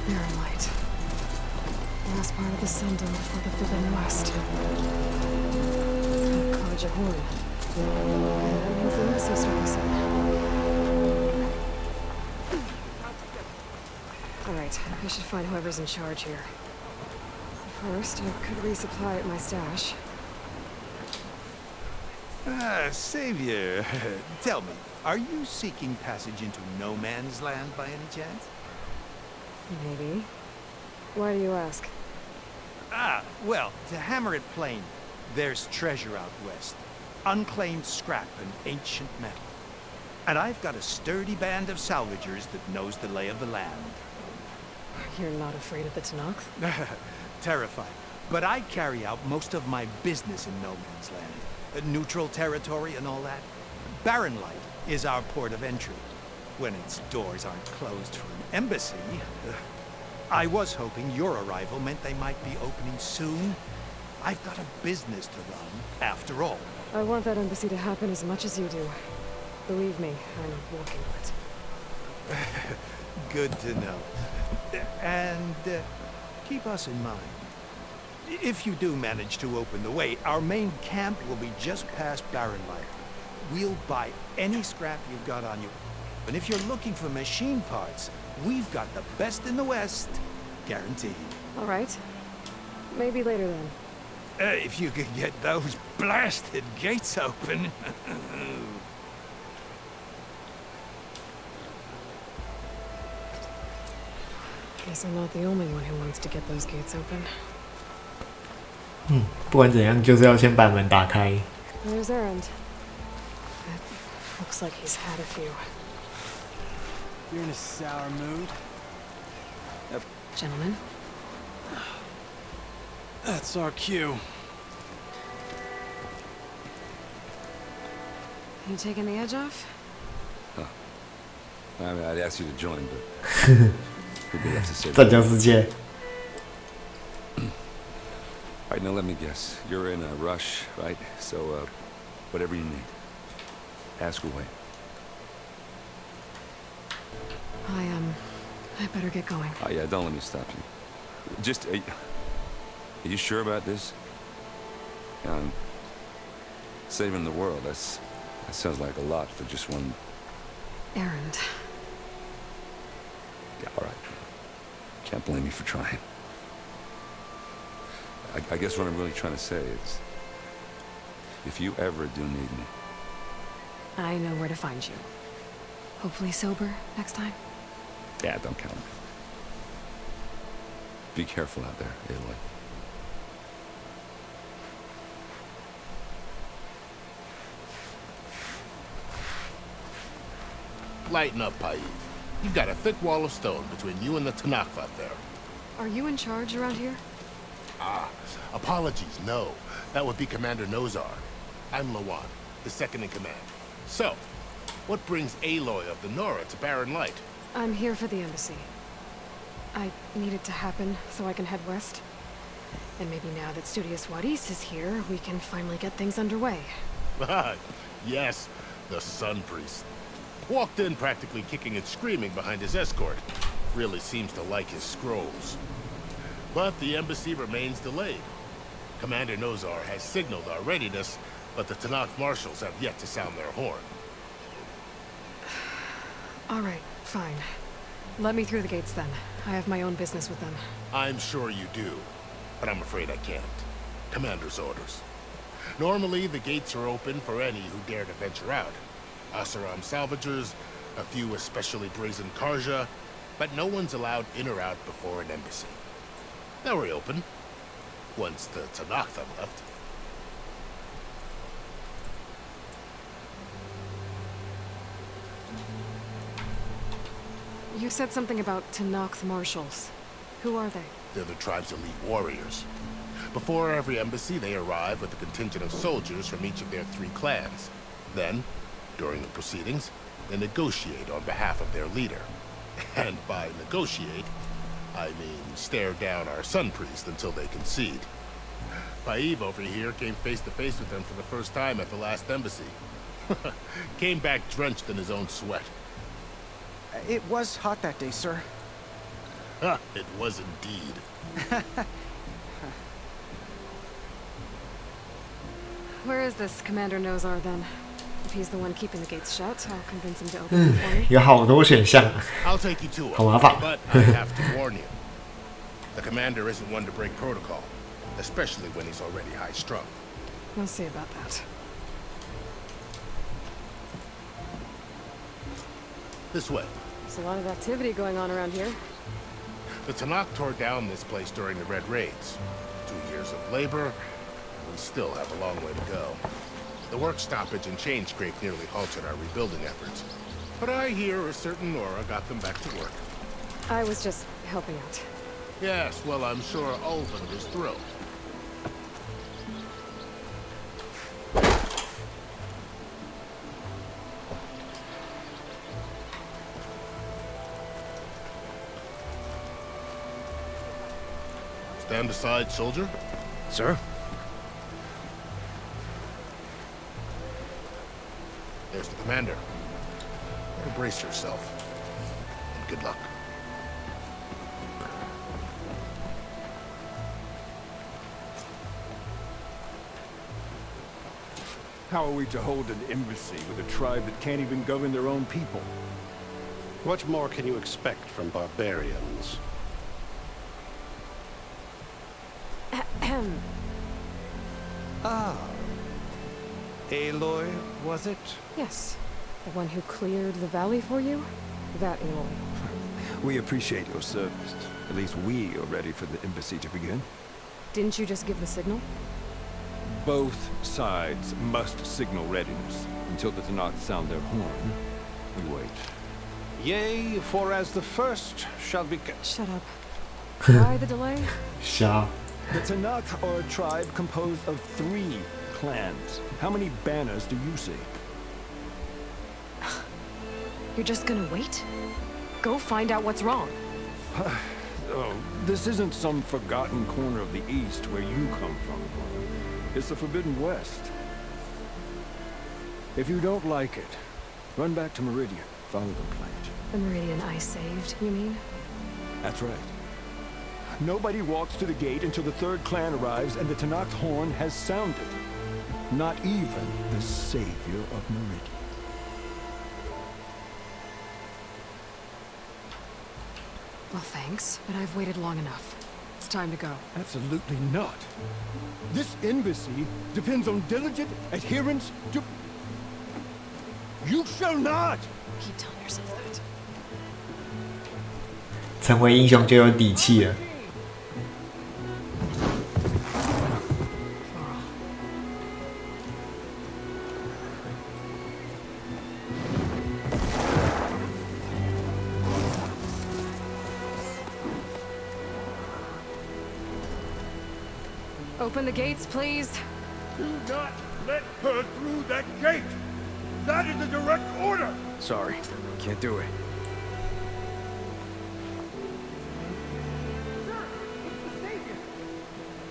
Barren light. Last part of the sun dome before the forbidden west. College horn. That means the embassy starting soon. Alright, I should find whoever's in charge here. First, I could resupply at my stash. Savior, tell me, are you seeking passage into no man's land by any chance? Maybe. Why do you ask? Well, to hammer it plain, there's treasure out west. Unclaimed scrap and ancient metal. And I've got a sturdy band of salvagers that knows the lay of the land. You're not afraid of the Tanakh? Terrified. But I carry out most of my business in no man's land. Neutral territory and all that. Barren Light is our port of entry. When its doors aren't closed for an embassy. I was hoping your arrival meant they might be opening soon. I've got a business to run, after all. I want that embassy to happen as much as you do. Believe me, I'm working on it. Good to know. And keep us in mind. If you do manage to open the way, our main camp will be just past Barren Light. We'll buy any scrap you've got on you. And if you're looking for machine parts, we've got the best in the West. Guaranteed. All right. Maybe later then. If you could get those blasted gates open. Guess I'm not the only one who wants to get those gates open. 不管怎样，就是要先把门打开。There's Errand. Looks like he's had a few. You're in a sour mood? Gentlemen? That's our cue. You taking the edge off? I mean, I'd ask you to join, but who'd be left to say? 战将世界。All right, now let me guess. You're in a rush, right? So, whatever you need. Ask away. I better get going. Oh, yeah, don't let me stop you. Just, are you sure about this? Saving the world, that sounds like a lot for just one... Errand. Yeah, all right. Can't blame you for trying. I guess what I'm really trying to say is, if you ever do need me... I know where to find you. Hopefully sober next time. Yeah, don't count on me. Be careful out there, Aloy. Lighten up, Paiv. You've got a thick wall of stone between you and the Tanakh out there. Are you in charge around here? Apologies, no. That would be Commander Nozar. I'm Lawan, the second in command. So, what brings Aloy of the Nora to Barren Light? I'm here for the embassy. I need it to happen so I can head west. And maybe now that Studious Wadis is here, we can finally get things underway. Yes, the Sun Priest. Walked in practically kicking and screaming behind his escort. Really seems to like his scrolls. But the embassy remains delayed. Commander Nozar has signaled our readiness, but the Tanakh marshals have yet to sound their horn. All right, fine. Let me through the gates then. I have my own business with them. I'm sure you do, but I'm afraid I can't. Commander's orders. Normally, the gates are open for any who dare to venture out. Asaram salvagers, a few especially brazen Karja, but no one's allowed in or out before an embassy. They'll reopen, once the Tanakh have left. You said something about Tanakh marshals. Who are they? They're the tribe's elite warriors. Before every embassy, they arrive with a contingent of soldiers from each of their 3 clans. Then, during the proceedings, they negotiate on behalf of their leader. And by negotiate, I mean stare down our Sun Priest until they concede. Paiv over here came face to face with them for the first time at the last embassy. Came back drenched in his own sweat. It was hot that day, sir. It was indeed. Where is this Commander Nozar then? If he's the one keeping the gates shut, I'll convince him to open them for me. 有好多选项， I'll take you to 好 him, 麻烦。 but I have to warn you. The commander isn't one to break protocol, especially when he's already high-strung. We'll see about that. This way. There's a lot of activity going on around here. The Tanakh tore down this place during the Red Raids. 2 years of labor, and we still have a long way to go. The work stoppage and chain scrape nearly halted our rebuilding efforts. But I hear a certain Nora got them back to work. I was just helping out. Yes, well, I'm sure Ulven was thrilled. Stand aside, soldier. Sir? There's the commander. Brace yourself. And good luck. How are we to hold an embassy with a tribe that can't even govern their own people? What more can you expect from barbarians? Ah. Aloy, was it? Yes. The one who cleared the valley for you? That Aloy. We appreciate your service. At least we are ready for the embassy to begin. Didn't you just give the signal? Both sides must signal readiness. Until the Tanakh sound their horn, we wait. Yea, for as the first shall be... Shut up. Why the delay? 瞎。 The Tanakh are a tribe composed of 3 clans. How many banners do you see? You're just gonna wait? Go find out what's wrong. Oh, this isn't some forgotten corner of the East where you come from. It's the Forbidden West. If you don't like it, run back to Meridian. Follow the plant. The Meridian I saved, you mean? That's right. Nobody walks to the gate until the 3rd clan arrives and the Tanakh horn has sounded. Not even the savior of Meridian. Well, thanks, but I've waited long enough. It's time to go. Absolutely not. This embassy depends on diligent adherence to... You shall not! Keep telling yourself that. 成为英雄就有底气了。 Open the gates, please. Do not let her through that gate! That is a direct order! Sorry, can't do it.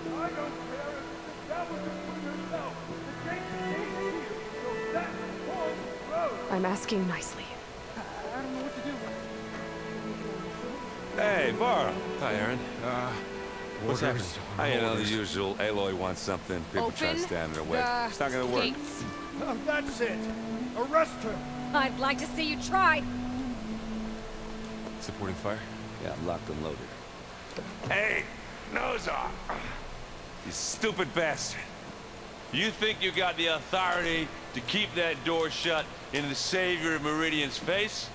I don't care if that was for yourself. The gate is here, so that's one road. I'm asking nicely. I don't know what to do. Hey, Var. Hi, Aaron. What's happening? You know the usual. Aloy wants something. People try to stand in her way. It's not gonna work. Gates. That's it. Arrest her. I'd like to see you try. Supporting fire? Yeah, I'm locked and loaded. Hey, Nozar! You stupid bastard. You think you got the authority to keep that door shut in the savior of Meridian's face?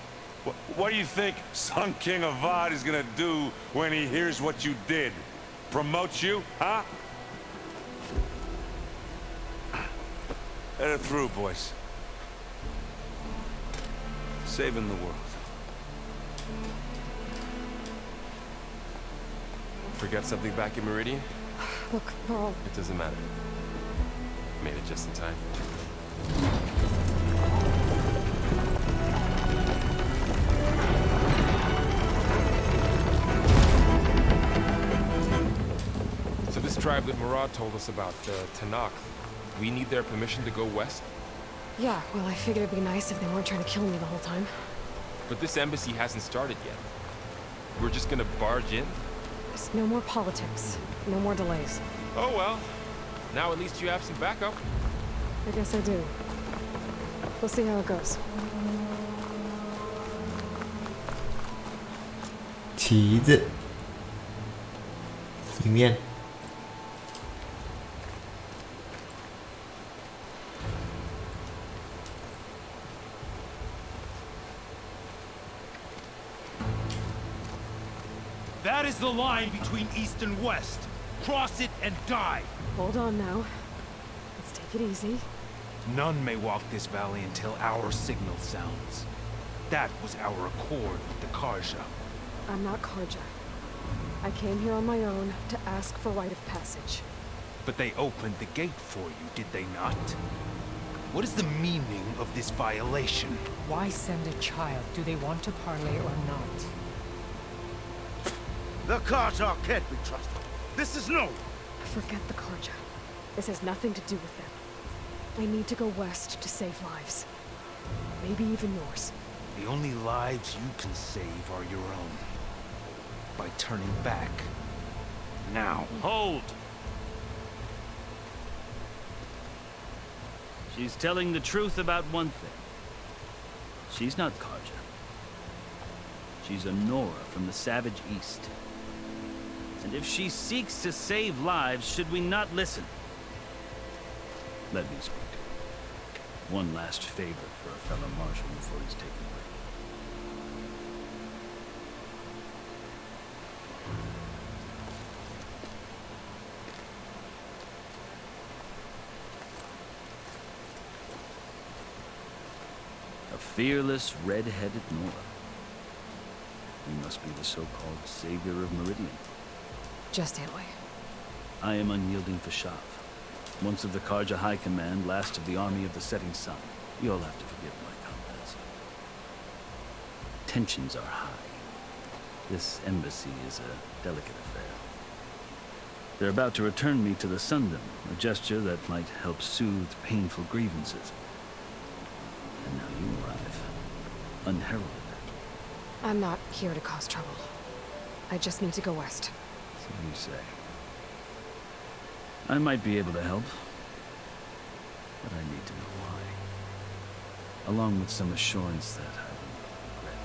What do you think Sun King Avad is gonna do when he hears what you did? Promote you, huh? Let her through, boys. Saving the world. Forget something back in Meridian? Look, Pearl. It doesn't matter. Made it just in time. So this tribe that Murad told us about, the Tanakh, we need their permission to go west? Yeah, well, I figured it'd be nice if they weren't trying to kill me the whole time. But this embassy hasn't started yet. We're just gonna barge in? Just no more politics. No more delays. Oh well. Now at least you have some backup. I guess I do. We'll see how it goes. 旗子里面 That is the line between East and West. Cross it and die. Hold on now. Let's take it easy. None may walk this valley until our signal sounds. That was our accord with the Karja. I'm not Karja. I came here on my own to ask for rite of passage. But they opened the gate for you, did they not? What is the meaning of this violation? Why send a child? Do they want to parley or not? The Karja can't be trusted. This is no. Forget the Karja. This has nothing to do with them. I need to go west to save lives. Maybe even yours. The only lives you can save are your own. By turning back. Now. Hold! She's telling the truth about one thing. She's not Karja. She's a Nora from the Savage East. And if she seeks to save lives, should we not listen? Let me speak to her. One last favor for a fellow marshal before he's taken away. A fearless, red-headed Nora. You must be the so-called savior of Meridian. Just Aloy. I am unyielding for Shav. Once of the Karja High Command, last of the army of the setting sun. You'll have to forgive my comments. Tensions are high. This embassy is a delicate affair. They're about to return me to the Sundom, a gesture that might help soothe painful grievances. And now you arrive, unheralded. I'm not here to cause trouble. I just need to go west. So you say. I might be able to help, but I need to know why. Along with some assurance that I won't regret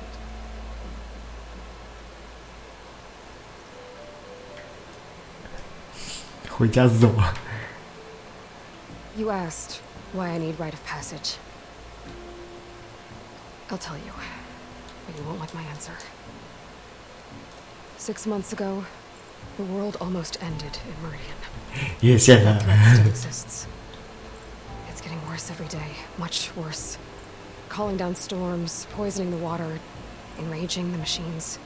it. 回家是什么？ You asked why I need rite of passage. I'll tell you, but you won't like my answer. 6 months ago, the world almost ended in Meridian. 越线了。 That threat still exists. It's getting worse every day, much worse. Calling down storms, poisoning the water, enraging the machines.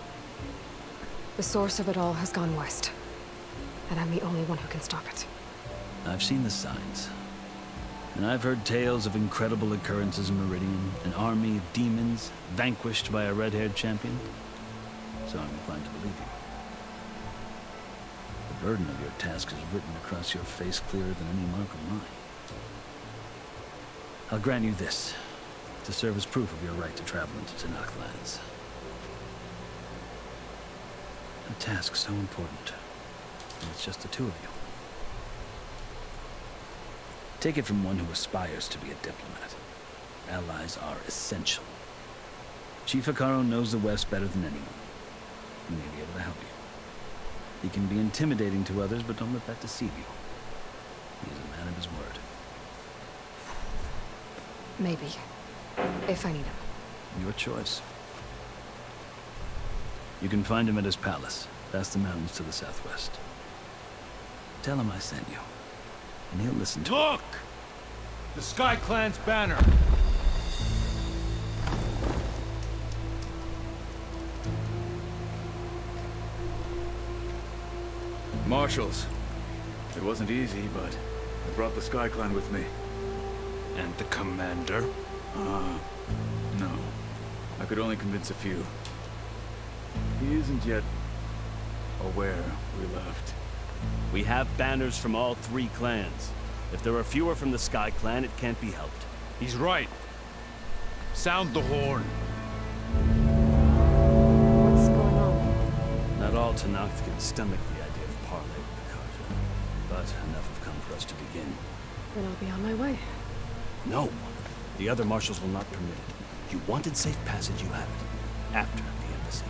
The source of it all has gone west, and I'm the only one who can stop it. I've seen the signs. And I've heard tales of incredible occurrences in Meridian, an army of demons vanquished by a red-haired champion. So I'm inclined to believe you. The burden of your task is written across your face clearer than any mark of mine. I'll grant you this, to serve as proof of your right to travel into Tanakh lands. A task so important, and it's just the two of you. Take it from one who aspires to be a diplomat. Allies are essential. Chief Hikaru knows the West better than anyone. He may be able to help you. He can be intimidating to others, but don't let that deceive you. He is a man of his word. Maybe. If I need him. Your choice. You can find him at his palace, past the mountains to the southwest. Tell him I sent you, and he'll listen to Look! The Sky Clan's banner. Marshals. It wasn't easy, but I brought the Sky Clan with me. And the commander? No. I could only convince a few. He isn't yet aware we left. We have banners from all 3 clans. If there are fewer from the Sky Clan, it can't be helped. He's right. Sound the horn. What's going on? all Tanakh can stomach the idea of parley with the Khaja, but enough have come for us to begin. Then I'll be on my way. No, the other marshals will not permit it. You wanted safe passage, you have it. After the embassy.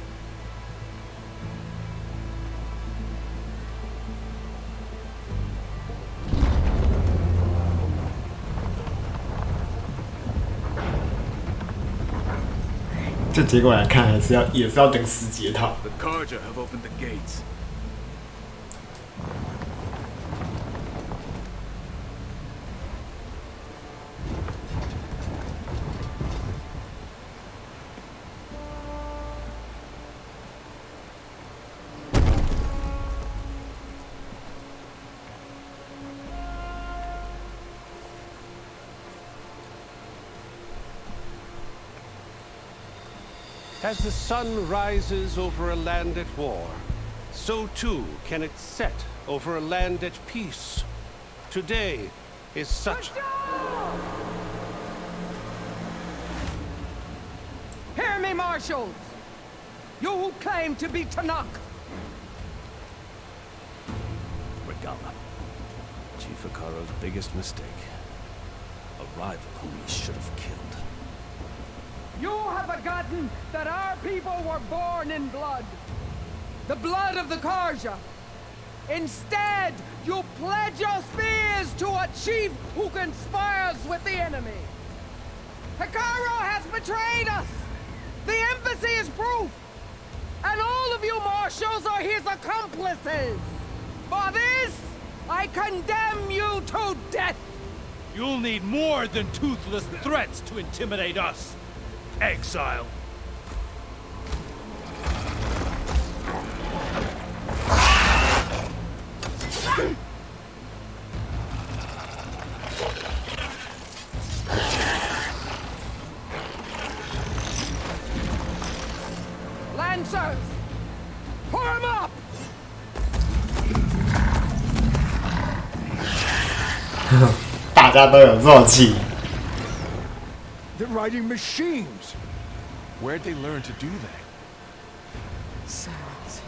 这结果来看，也是要等时节套。The Kharja have opened the gates. As the sun rises over a land at war, so too can it set over a land at peace. Today is such... Hear me, marshals! You who claim to be Tanakh! Regala. Chief Akaro's biggest mistake. A rival whom he should have killed. You have forgotten that our people were born in blood. The blood of the Kharja. Instead, you pledge your spears to a chief who conspires with the enemy. Hikaru has betrayed us. The embassy is proof. And all of you marshals are his accomplices. For this, I condemn you to death. You'll need more than toothless threats to intimidate us. Exile. Lancers! Form up! 大家都有默契。They're riding machines. Where'd they learn to do that? Silence.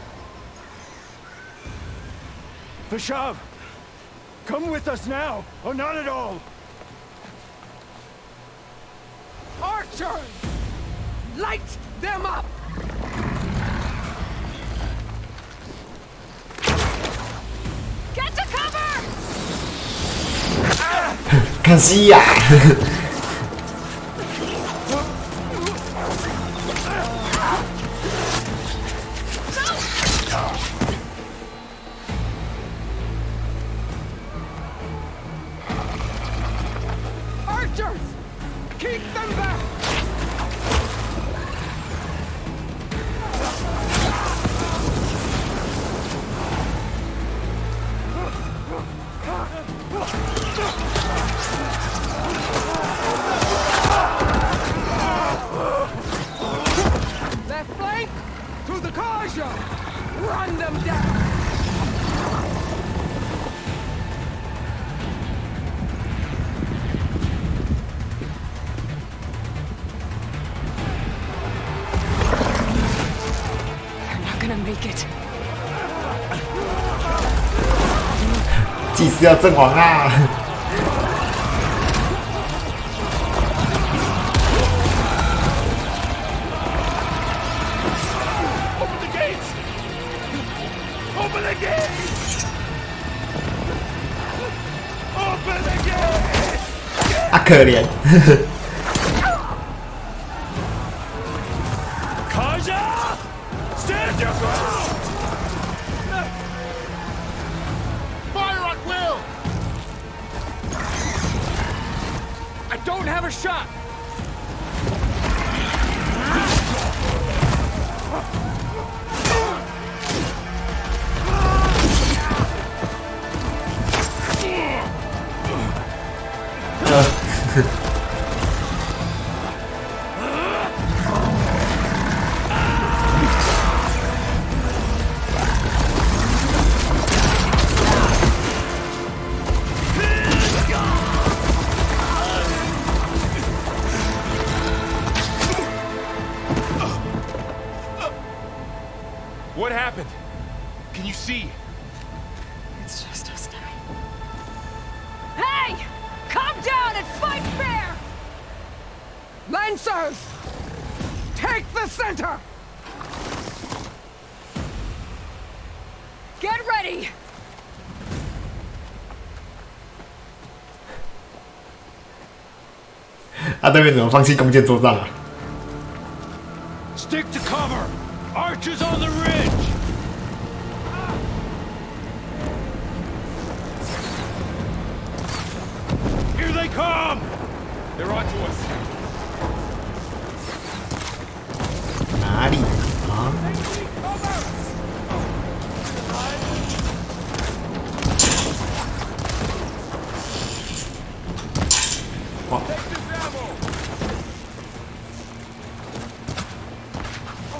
Vashav, come with us now, or not at all. Archers! Light them up! Get to cover! 可惜呀。Archers! Keep them back! Left flank! To the Kharja! Run them down! Gonna make it. 祭司要阵亡啦！ Open the gates! Open the gates! Open the gates! 啊，可怜。Kharja! Stand your ground! Fire at will! I don't have a shot! Can you see? It's just us now. Hey! Calm down and fight fair! Lancers! Take the center! Get ready! 对面怎么放弃弓箭作战啊？ Stick to cover! Archers on the ridge! Here they come! They're onto us. 哪里啊？哇！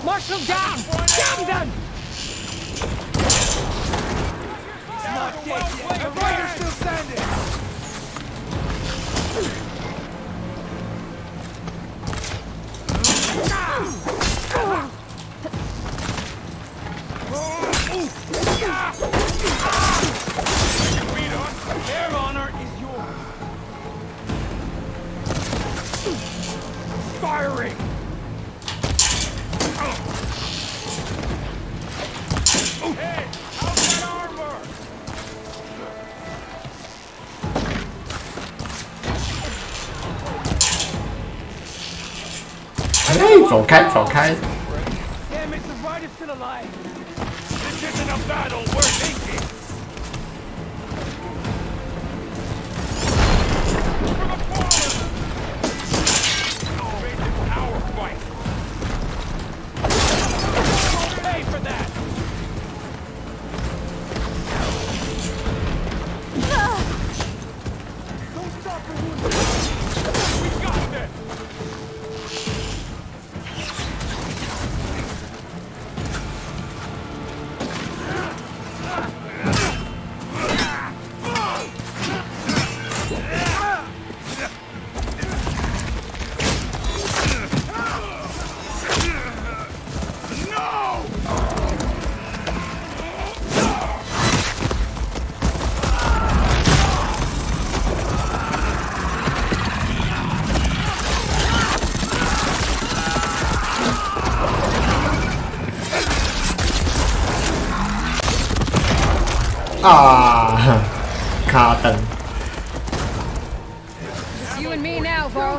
March them down! Down them! Not dead yet. The rider's still standing! Their honor is yours. Firing! Hey, how's that armor? 哎，走开，走开！ Damn it, the rider's still alive! This isn't a battle worth thinking! For the fallen! Oh, it's our fight! Pay for that! Don't stop the wounded! We got this! 啊，卡灯。 It's you and me now, bro.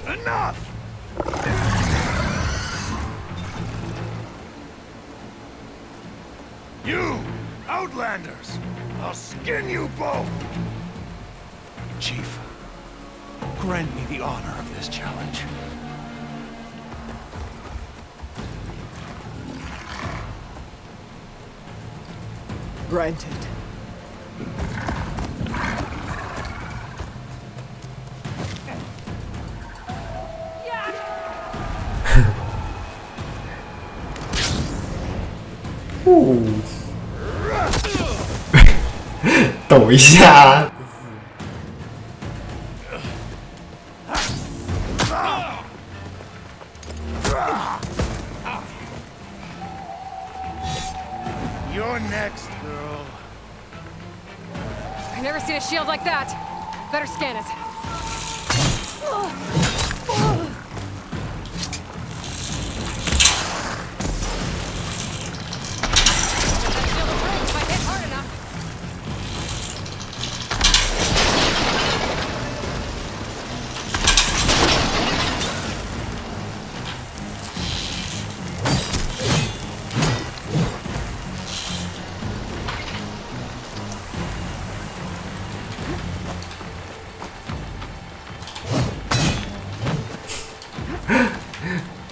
Enough! You, Outlanders! I'll skin you both! Chief, grant me the honor of this challenge. Granted. Ooh. 抖一下。 You're next, girl. I've never seen a shield like that. Better scan it.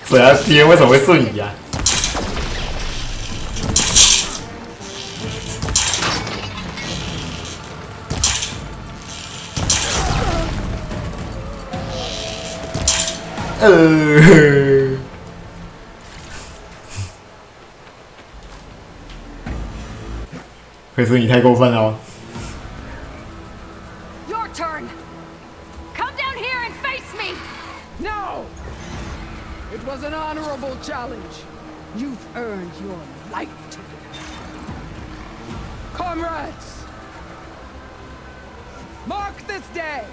水要贴为什么会瞬移啊？可是你太过分了哦。 Your turn. down here and face me! No! It was an honorable challenge. You've earned your life today. Comrades! Mark this day!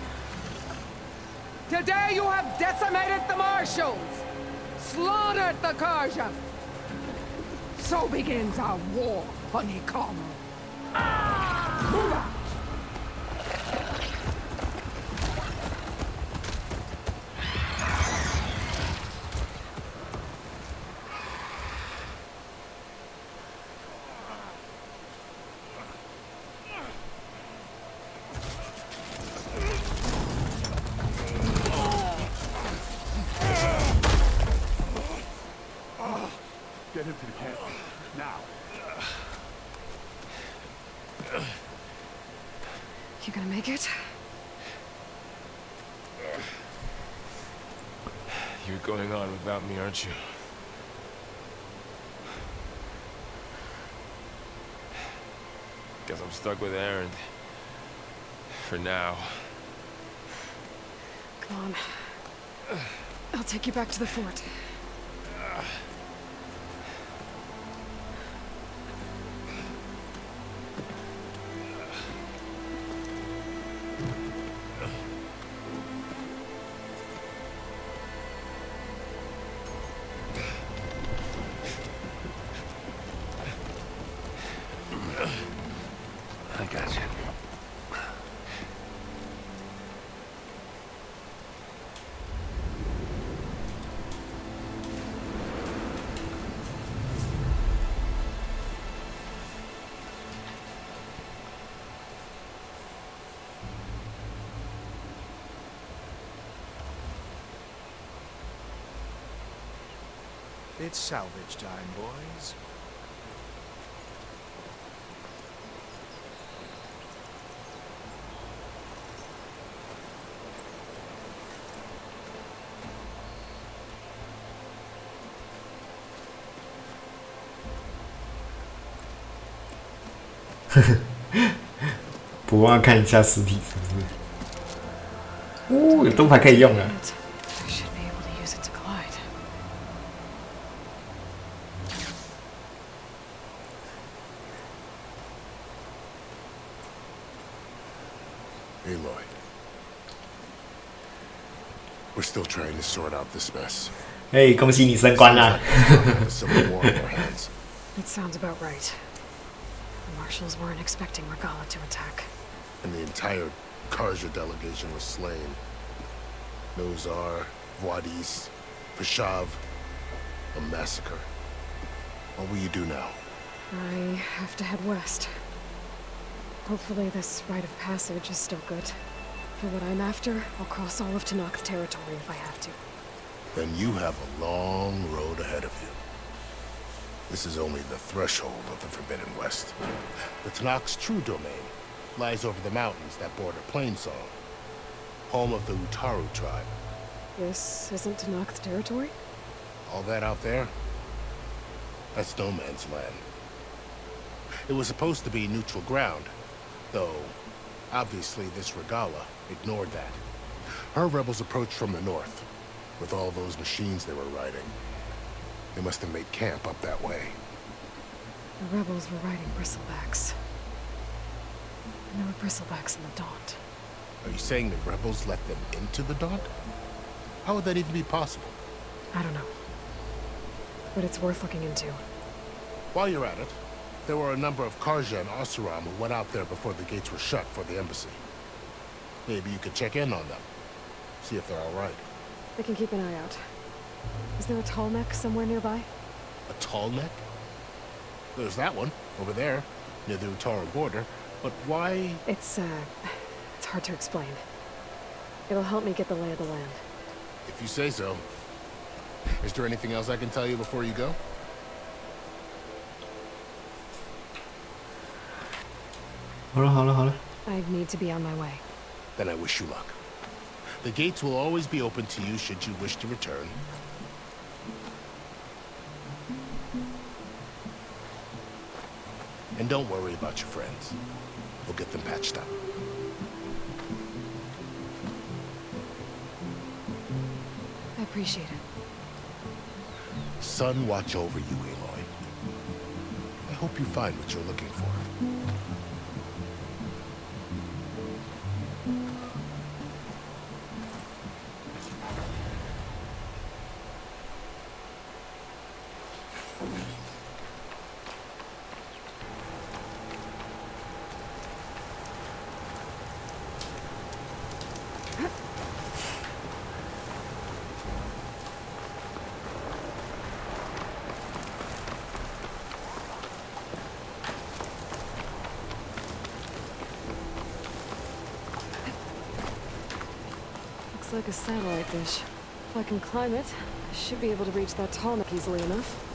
Today you have decimated the marshals, slaughtered the Karja. So begins our war, Honeycomb. Move out! Get him to the camp. Now. You gonna make it? You're going on without me, aren't you? Guess I'm stuck with Aaron. For now. Come on. I'll take you back to the fort. I got you. It's salvage time, boys.不忘看一下尸体是不是？哦，有盾牌可以用了。I should be able to use it to glide. Aloy. We're still trying to sort out this mess. 哎，恭喜你升官啦！ Civil war in our hands. That sounds about right. The marshals weren't expecting Regala to attack. And the entire Karja delegation was slain. Nozar, Wadis, Vashav, a massacre. What will you do now? I have to head west. Hopefully this rite of passage is still good. For what I'm after, I'll cross all of Tanakh territory if I have to. Then you have a long road ahead of you. This is only the threshold of the Forbidden West. The Tanakh's true domain lies over the mountains that border Plainsong, home of the Utaru tribe. This isn't Tanakh territory? All that out there, that's no man's land. It was supposed to be neutral ground, though obviously this Regala ignored that. Her rebels approached from the north, with all those machines they were riding. They must have made camp up that way. The rebels were riding bristlebacks. And there were bristlebacks in the Daunt. Are you saying the rebels let them into the Daunt? How would that even be possible? I don't know. But it's worth looking into. While you're at it, there were a number of Karja and Oseram who went out there before the gates were shut for the embassy. Maybe you could check in on them. See if they're all right. I can keep an eye out. Is there a tall neck somewhere nearby? A tall neck? There's that one, over there, near the Utaru border. But why? It's hard to explain. It'll help me get the lay of the land. If you say so. Is there anything else I can tell you before you go? I need to be on my way. Then I wish you luck. The gates will always be open to you should you wish to return. And don't worry about your friends. We'll get them patched up. appreciate it. Sun watch over you, Aloy. I hope you find what you're looking for. Looks like a satellite dish. If I can climb it, I should be able to reach that tall neck easily enough.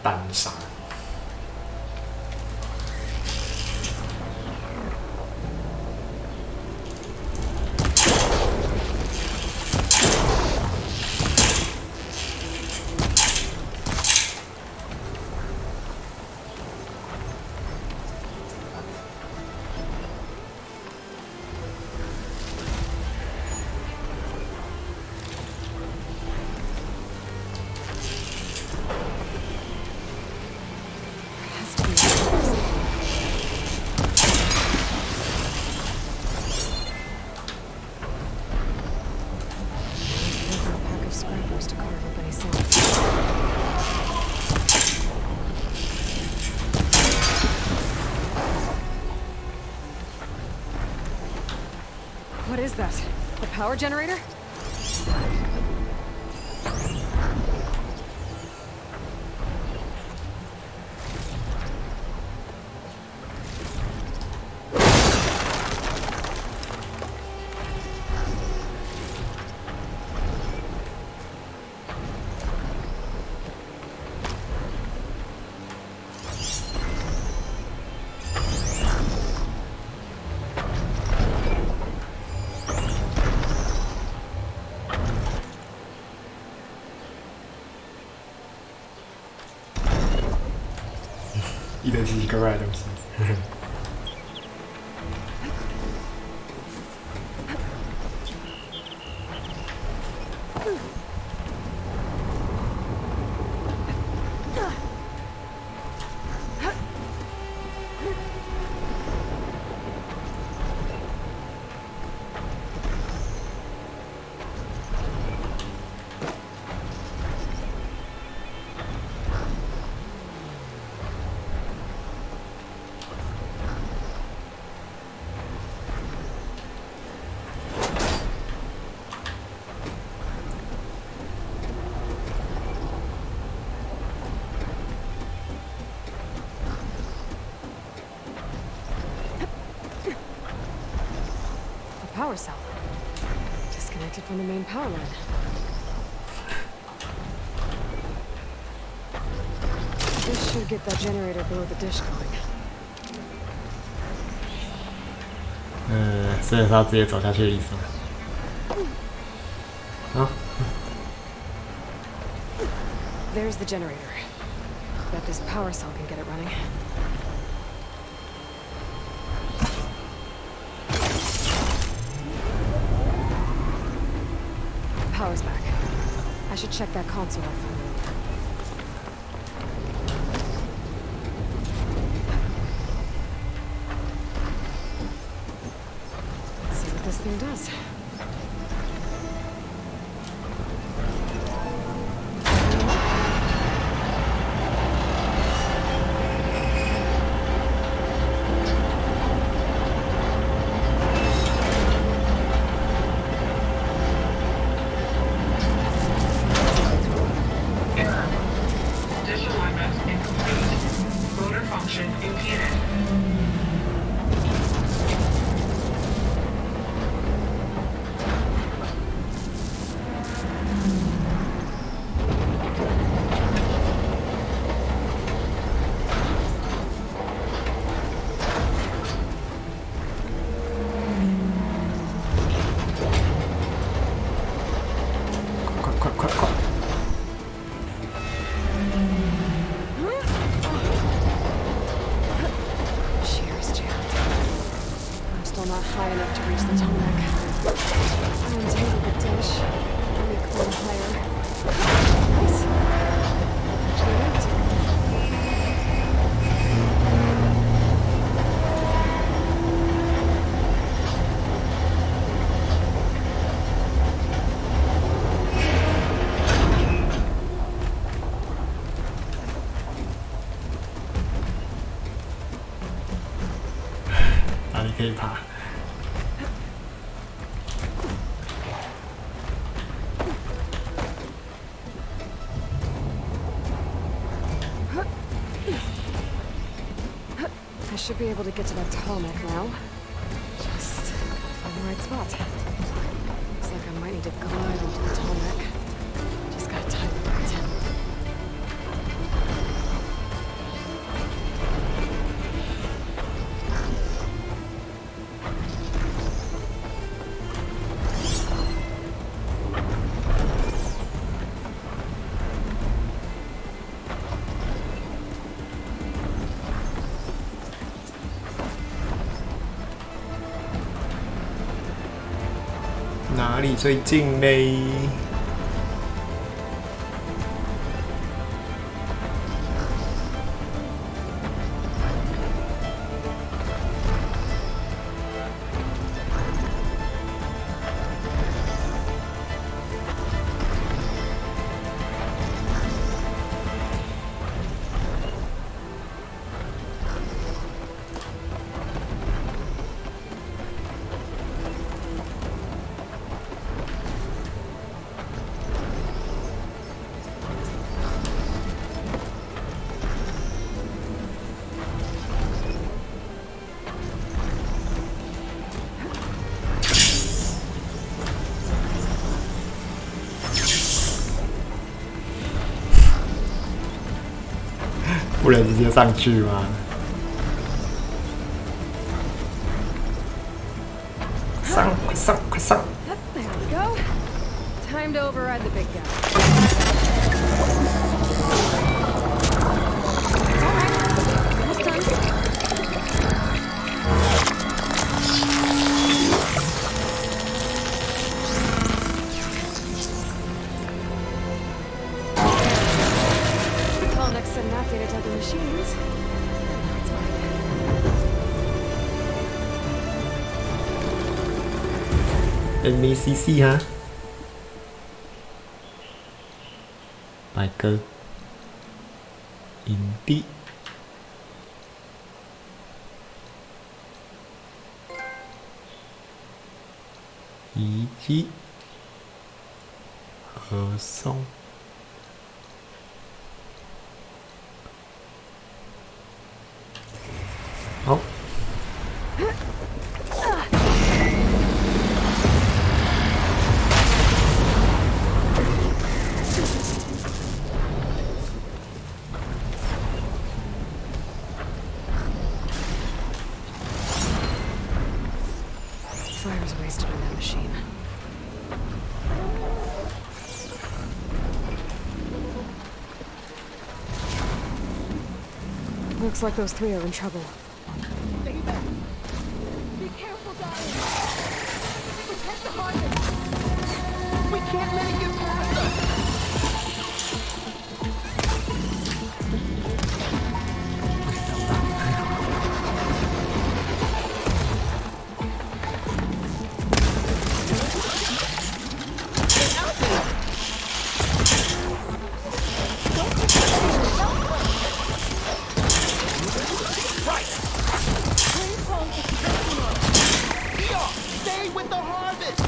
蛋沙。What is that? The power generator? Identity items. Power cell. Disconnected from the main power line. This should get that generator below the dish going. 所以是要直接走下去的意思吗？啊 There's the generator. Bet this power cell can get it running. Power's back. I should check that console I found earlier. Let's see what this thing does. still not high enough to reach the tarmac. I untangled the dish. Let me climb higher. Nice. Actually worked. 哪里可以爬？ I should be able to get to that tarmac now. Just on the right spot. Looks like I might need to glide onto the tarmac. Just gotta time it right. Nào 哪里最近嘞？不能直接上去吗？上，快上，快上！ There we go. Time to override the big guy. Alright, almost done. Well, next send that data to the machines. Now it's mine. MCC 哈，白鸽，营地，遗迹，合颂。 好。Fire's wasted on that machine. Looks like those three are in trouble. Be careful, darling. Protect the harvest. We can't let it get past us. Get out there. Right. Stay with the harvest!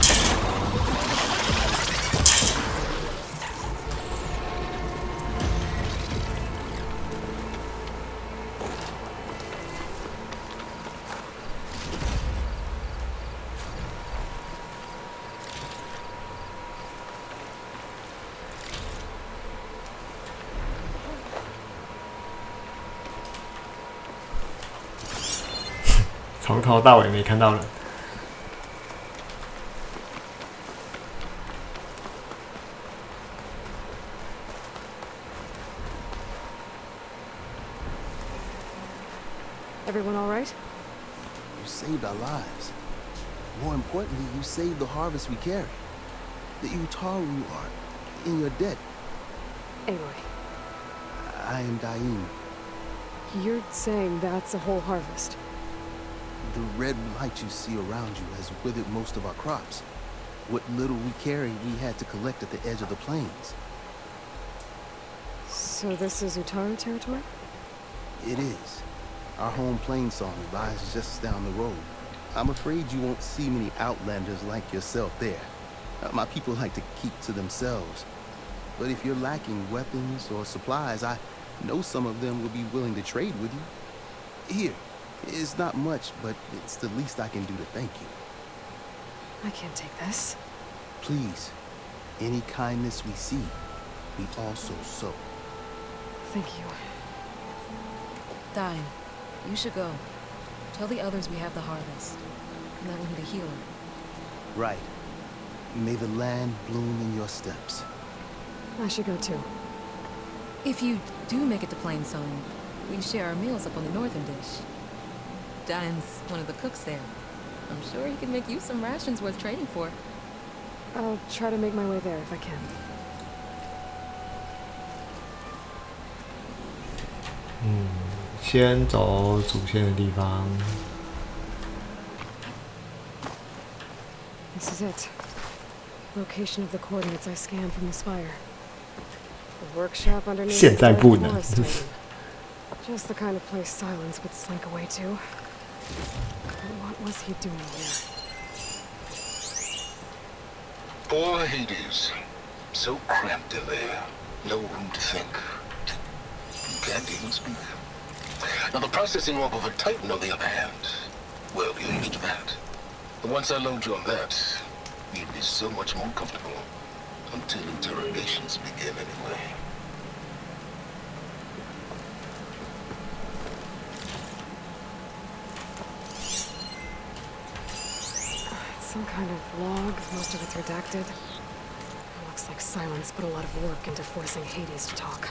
从头到尾没看到人。 Everyone all right? You saved our lives. More importantly, you saved the harvest we carry. The Utaru are in your debt. Aloy. I am Daim. You're saying that's a whole harvest? The red light you see around you has withered most of our crops. What little we carried, we had to collect at the edge of the plains. So this is Utaru territory? It is. Our home plain song lies just down the road. I'm afraid you won't see many outlanders like yourself there. My people like to keep to themselves. But if you're lacking weapons or supplies, I know some of them will be willing to trade with you. Here, it's not much, but it's the least I can do to thank you. I can't take this. Please, any kindness we see, we also sow. Thank you. Dine, you should go. Tell the others we have the harvest, and that we need a healer. Right. May the land bloom in your steps. I should go too. If you do make it to Plainsong, we share our meals up on the northern dish. Dine's one of the cooks there. I'm sure he can make you some rations worth trading for. I'll try to make my way there if I can. Hmm. 先走主线的地方。 This is it. Location of the coordinates I scanned from the spire. The workshop underneath. 现在不能。 Just the kind of place Silence would slink away to. But what was he doing here? Poor Hades. So cramped in there. No room to think. You can't even speak. Now the processing orb of a Titan, on the other hand, well, you're used to that. But once I load you on that, you'll be so much more comfortable. Until interrogations begin anyway. Some kind of log, most of it's redacted. It looks like Silence put a lot of work into forcing Hades to talk.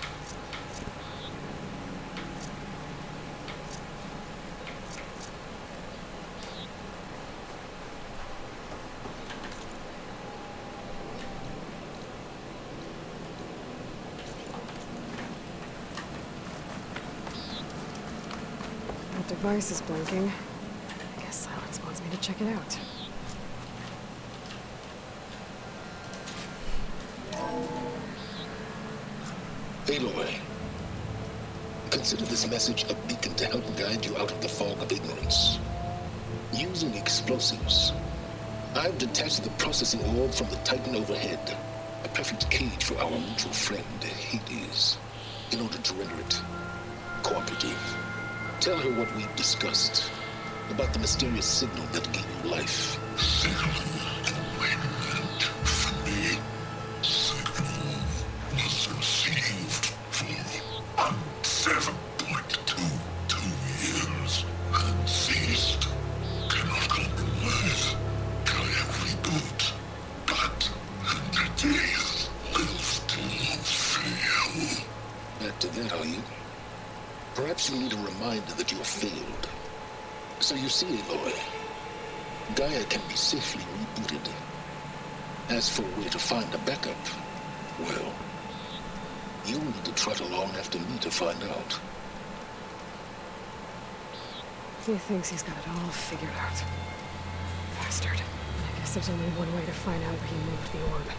That device is blinking. I guess Silence wants me to check it out. Aloy, consider this message a beacon to help guide you out of the fog of ignorance. Using explosives, I've detached the processing orb from the Titan overhead, a perfect cage for our mutual friend, Hades, in order to render it cooperative. Tell her what we've discussed about the mysterious signal that gave you life. Signal awaited for me. Signal was received for 7.22 years and ceased. Cannot compromise. Cardiac reboot. But 100 days will still fail. Back to that, are you? Perhaps you need a reminder that you have failed. So you see, Aloy, Gaia can be safely rebooted. As for where to find a backup, well, you'll need to trot along after me to find out. He thinks he's got it all figured out. Bastard. I guess there's only one way to find out where he moved the orb.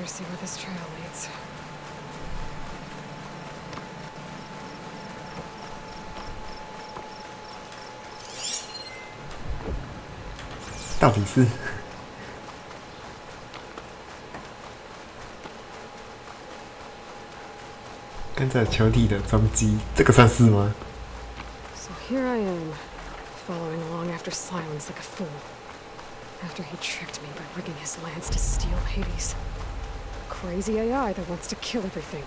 See where this trail leads. 到底是跟着球体的踪迹，这个算是吗？ So here I am, following along after Silence like a fool. After he tricked me by rigging his lance to steal Hades. Crazy AI that wants to kill everything.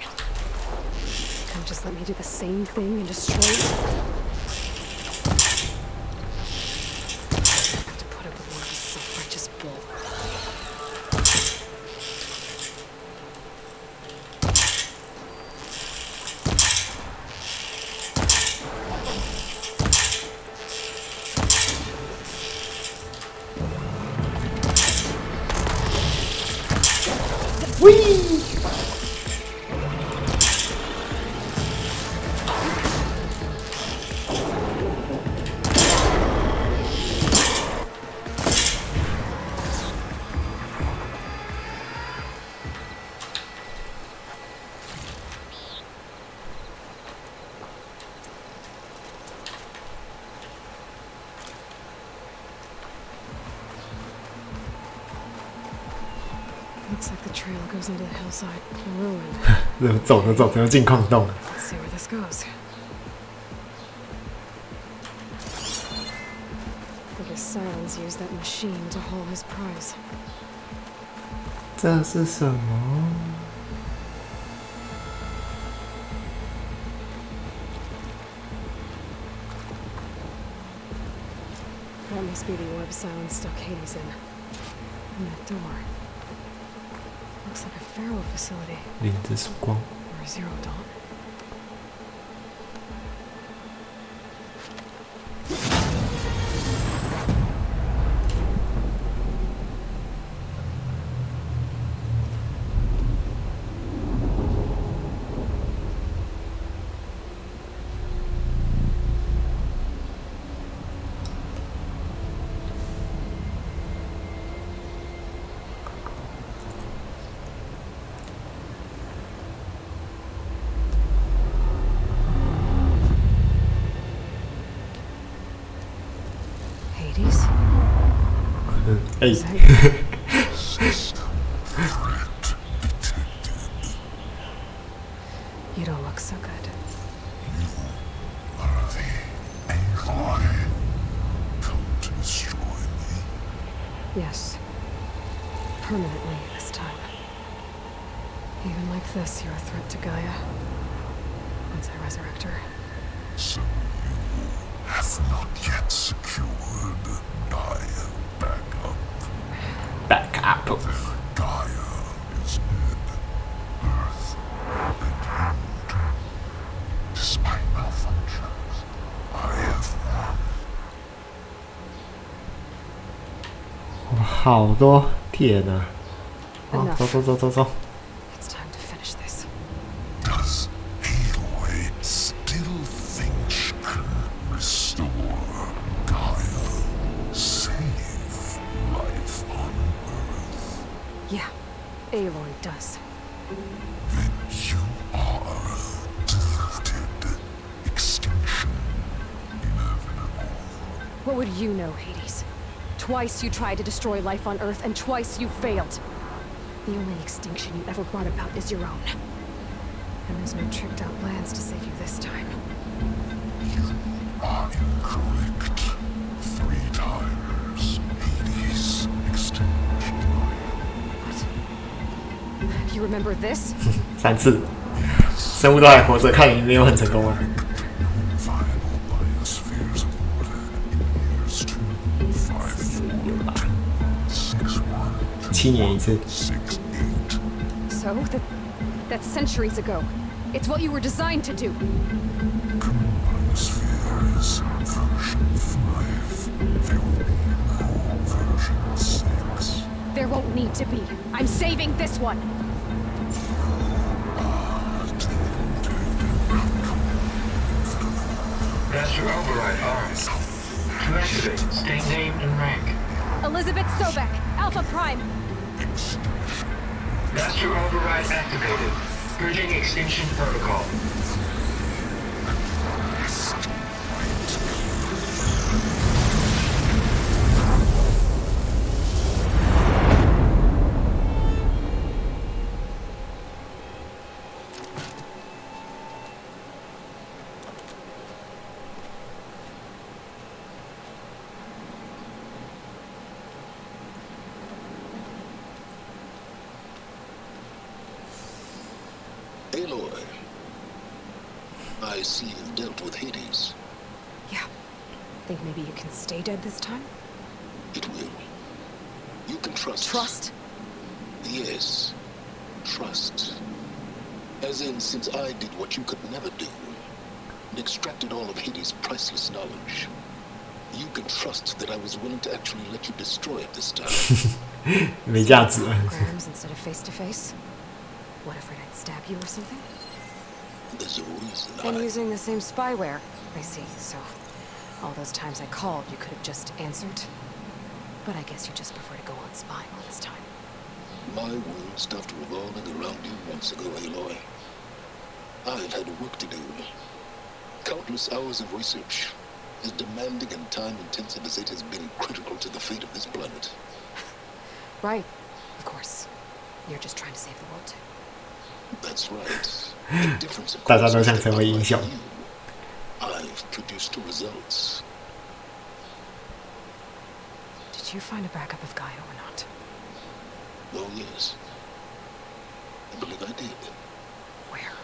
Can't just let me do the same thing and destroy it. I have to put up with more of his self-righteous bull. Whee! Looks like the trail goes into the hillside. Ruined. 走着走着就进矿洞了。 Let's see where this goes. I guess Silence used that machine to haul his prize. 这是什么？ That must be the orb Silence stuck Hades in. And that door. Looks like a Pharaoh facility. 灵之曙光。 Or a Zero Dawn. Hades? 哎。 You don't look so good. Come to destroy me. Yes. Permanently this time. Even like this, you're a threat to Gaia. Once I resurrect her. So you have not yet secured Gaia back up. Back up. Gaia is dead. Earth and you. Despite malfunctions, I have won. 好多铁呢。好，走走走走走。 It's time to finish this. Does Aloy still think she can restore Gaia? Save life on Earth? Yeah, Aloy does. Then you are deluded. Extinction inevitable. What would you know, Hades? Twice you tried to destroy life on Earth, and twice you failed. The only extinction you ever brought about is your own. And there's no tricked out plans to save you this time. You are incorrect. 3 times Hades extinction. What? You remember this? 3次。生物都还活着，看你没有很成功啊。 7年1次。 So, that's centuries ago. It's what you were designed to do. Spheres, version 5. There will be no version 6. There won't need to be. I'm saving this one. That's your override arms. To activate, state name and rank. Elizabeth Sobek, Alpha Prime. That's your override activated. Bridging extinction protocol. Aloy, I see you've dealt with Hades. Yeah. Think maybe you can stay dead this time? It will. You can trust. Trust? Yes. Trust. As in, since I did what you could never do, and extracted all of Hades' priceless knowledge, you can trust that I was willing to actually let you destroy it this time. 没价值。Holograms instead of face to face? What if I'd stab you or something? There's a reason And using the same spyware. I see. So, all those times I called, you could have just answered. But I guess you just prefer to go on spying all this time. My world stopped revolving around you months ago, Aloy. I've had work to do. Countless hours of research, as demanding and time-intensive as it has been critical to the fate of this planet. Right. Of course. You're just trying to save the world too. That's right. The difference, of 大家 course, 都 is 想 that 成为英 unlike 雄。 you, I've produced results. Did you find a backup of Gaia or not? Oh, yes. I believe I did. Where?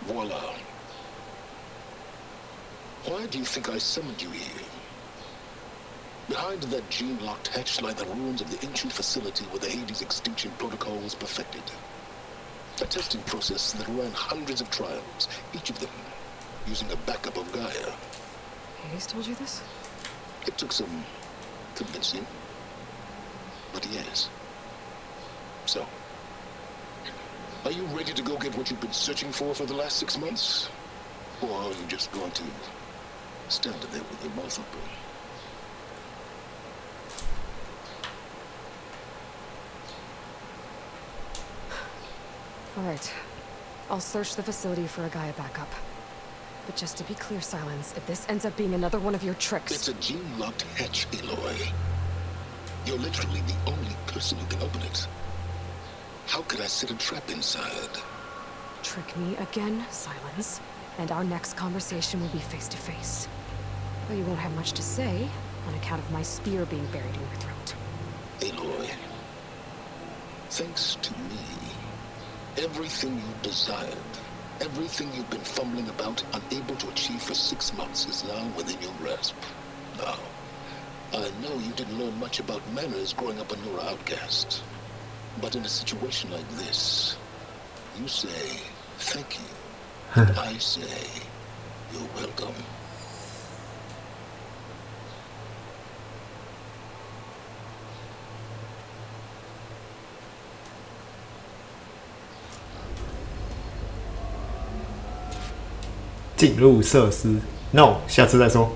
Voila. Why do you think I summoned you here? Behind that gene-locked hatch lie the ruins of the ancient facility where the Hades extinction protocol was perfected. A testing process that ran hundreds of trials, each of them using a backup of Gaia. Hades told you this? It took some convincing, but yes. So, are you ready to go get what you've been searching for the last 6 months? Or are you just going to stand there with your mouth open? All right. I'll search the facility for a Gaia backup. But just to be clear, Silence, if this ends up being another one of your tricks... It's a gene-locked hatch, Aloy. You're literally the only person who can open it. How could I set a trap inside? Trick me again, Silence, and our next conversation will be face-to-face. Though you won't have much to say, on account of my spear being buried in your throat. Aloy, thanks to me, everything you desired, everything you've been fumbling about, unable to achieve for 6 months, is now within your grasp. Now, I know you didn't learn much about manners growing up a Nora outcast. But in a situation like this, you say, thank you. And I say, you're welcome.进入设施 ，No， 下次再说。